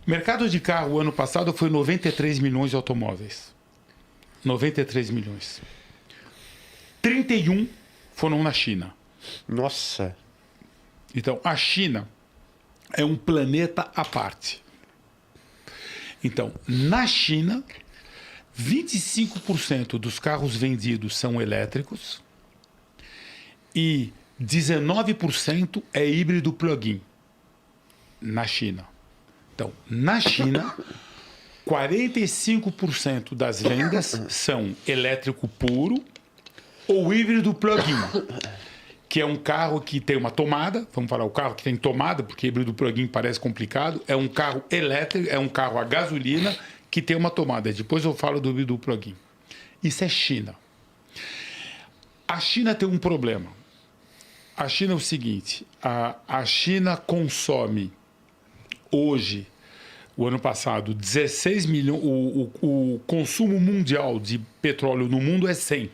O mercado de carro, ano passado, foi 93 milhões de automóveis. 93 milhões. 31 foram na China. Nossa. Então, a China é um planeta à parte. Então, na China, 25% dos carros vendidos são elétricos e 19% é híbrido plug-in. Na China. Então, na China, 45% das vendas são elétrico puro ou híbrido plug-in, que é um carro que tem uma tomada, vamos falar o carro que tem tomada, porque híbrido plug-in parece complicado, é um carro elétrico, é um carro a gasolina que tem uma tomada. Depois eu falo do híbrido plug-in. Isso é China. A China tem um problema. A China é o seguinte, a China consome hoje, o ano passado, 16 milhões, o consumo mundial de petróleo no mundo é 100.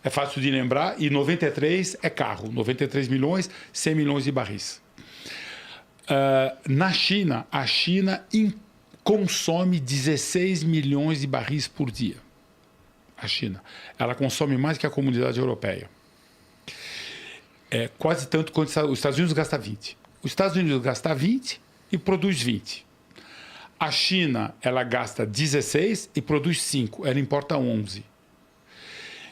É fácil de lembrar, e 93 é carro, 93 milhões, 100 milhões de barris. Na China, a China consome 16 milhões de barris por dia. A China. Ela consome mais que a comunidade europeia. É quase tanto quanto os Estados Unidos gasta 20. Os Estados Unidos gasta 20 e produz 20. A China, ela gasta 16 e produz 5. Ela importa 11.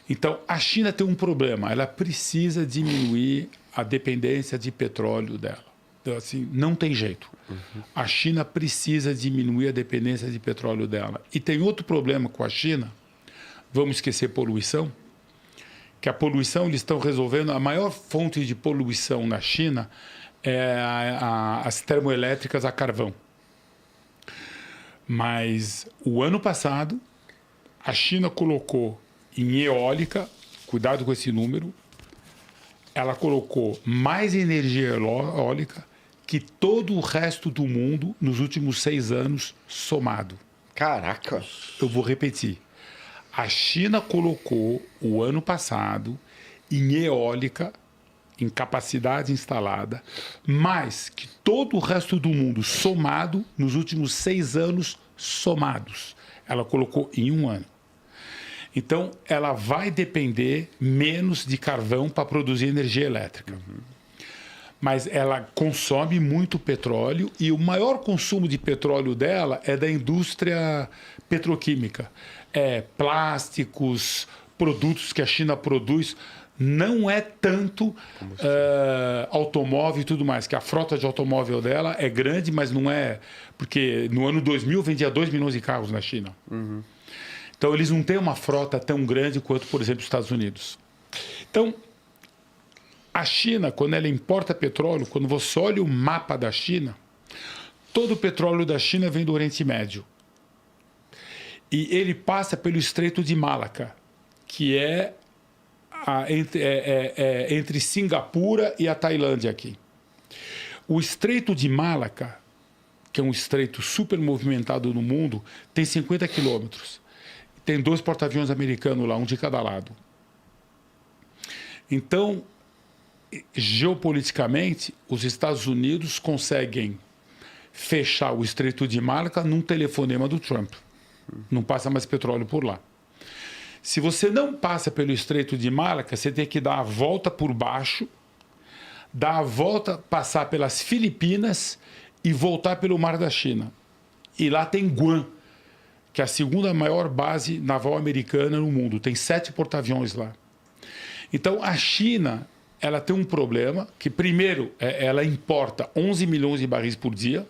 Então, a China tem um problema. Ela precisa diminuir a dependência de petróleo dela. Então, assim, não tem jeito. A China precisa diminuir a dependência de petróleo dela. E tem outro problema com a China. Vamos esquecer poluição. Que a poluição, eles estão resolvendo... A maior fonte de poluição na China é as termoelétricas a carvão. Mas o ano passado, a China colocou em eólica, cuidado com esse número, ela colocou mais energia eólica que todo o resto do mundo nos últimos 6 anos somado. Caraca! Eu vou repetir. A China colocou o ano passado em eólica, em capacidade instalada, mais que todo o resto do mundo somado nos últimos 6 anos somados. Ela colocou em 1 ano. Então, ela vai depender menos de carvão para produzir energia elétrica. Mas ela consome muito petróleo e o maior consumo de petróleo dela é da indústria petroquímica. Plásticos, produtos que a China produz. Não é tanto automóvel e tudo mais, que a frota de automóvel dela é grande, mas não é... Porque no ano 2000 vendia 2 milhões de carros na China. Então, eles não têm uma frota tão grande quanto, por exemplo, os Estados Unidos. Então, a China, quando ela importa petróleo, quando você olha o mapa da China, todo o petróleo da China vem do Oriente Médio. E ele passa pelo Estreito de Malaca, que é entre Singapura e a Tailândia aqui. O Estreito de Malaca, que é um estreito super movimentado no mundo, tem 50 quilômetros. Tem 2 porta-aviões americanos lá, um de cada lado. Então, geopoliticamente, os Estados Unidos conseguem fechar o Estreito de Malaca num telefonema do Trump. Não passa mais petróleo por lá. Se você não passa pelo Estreito de Malaca, você tem que dar a volta por baixo, dar a volta, passar pelas Filipinas e voltar pelo Mar da China. E lá tem Guam, que é a segunda maior base naval americana no mundo. Tem 7 porta-aviões lá. Então, a China, ela tem um problema, que primeiro, ela importa 11 milhões de barris por dia.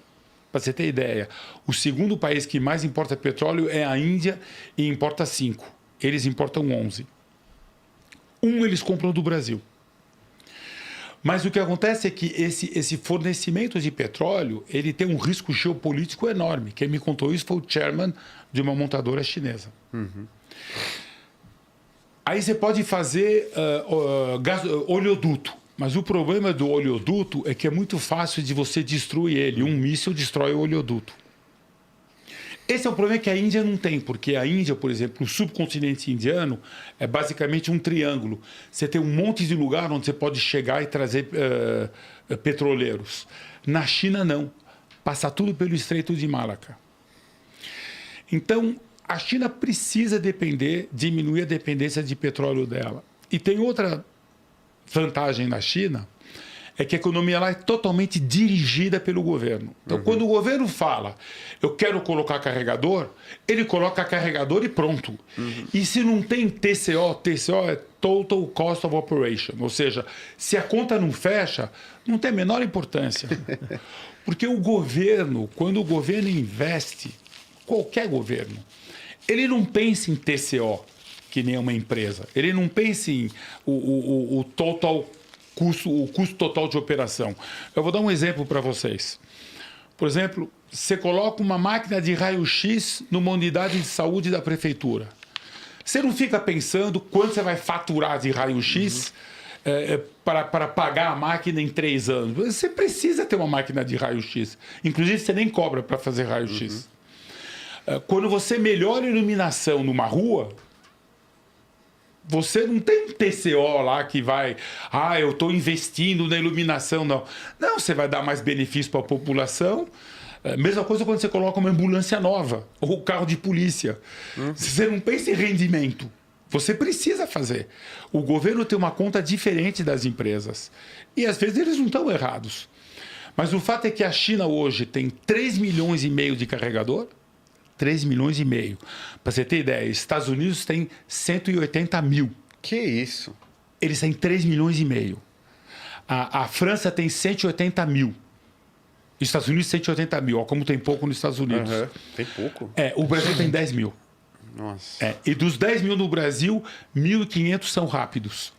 Para você ter ideia, o segundo país que mais importa petróleo é a Índia e importa 5. Eles importam 11. Eles compram do Brasil. Mas o que acontece é que esse fornecimento de petróleo, ele tem um risco geopolítico enorme. Quem me contou isso foi o chairman de uma montadora chinesa. Aí você pode fazer oleoduto. Mas o problema do oleoduto é que é muito fácil de você destruir ele. Um míssil destrói o oleoduto. Esse é o problema que a Índia não tem, porque a Índia, por exemplo, o subcontinente indiano é basicamente um triângulo. Você tem um monte de lugar onde você pode chegar e trazer petroleiros. Na China, não. passa tudo pelo Estreito de Malaca. Então, a China precisa diminuir a dependência de petróleo dela. E tem outra vantagem na China, é que a economia lá é totalmente dirigida pelo governo. Então, quando o governo fala, eu quero colocar carregador, ele coloca carregador e pronto. E se não tem TCO, TCO é Total Cost of Operation. Ou seja, se a conta não fecha, não tem a menor importância. Porque o governo, quando o governo investe, qualquer governo, ele não pensa em TCO, que nem uma empresa. Ele não pensa em o custo total de operação. Eu vou dar um exemplo para vocês. Por exemplo, você coloca uma máquina de raio-x numa unidade de saúde da prefeitura. Você não fica pensando quanto você vai faturar de raio-x para pagar a máquina em 3 anos. Você precisa ter uma máquina de raio-x. Inclusive, você nem cobra para fazer raio-x. Quando você melhora a iluminação numa rua, você não tem um TCO lá que vai... eu estou investindo na iluminação, não. Não, você vai dar mais benefício para a população. Mesma coisa quando você coloca uma ambulância nova ou carro de polícia. Você não pensa em rendimento. Você precisa fazer. O governo tem uma conta diferente das empresas. E, às vezes, eles não estão errados. Mas o fato é que a China hoje tem 3,5 milhões de carregador. 3,5 milhões. Para você ter ideia, Estados Unidos tem 180 mil. Que isso? Eles têm 3,5 milhões. A França tem 180 mil. Estados Unidos 180 mil. Olha como tem pouco nos Estados Unidos. Tem pouco? O Brasil tem 10 mil. Nossa. E dos 10 mil no Brasil, 1.500 são rápidos.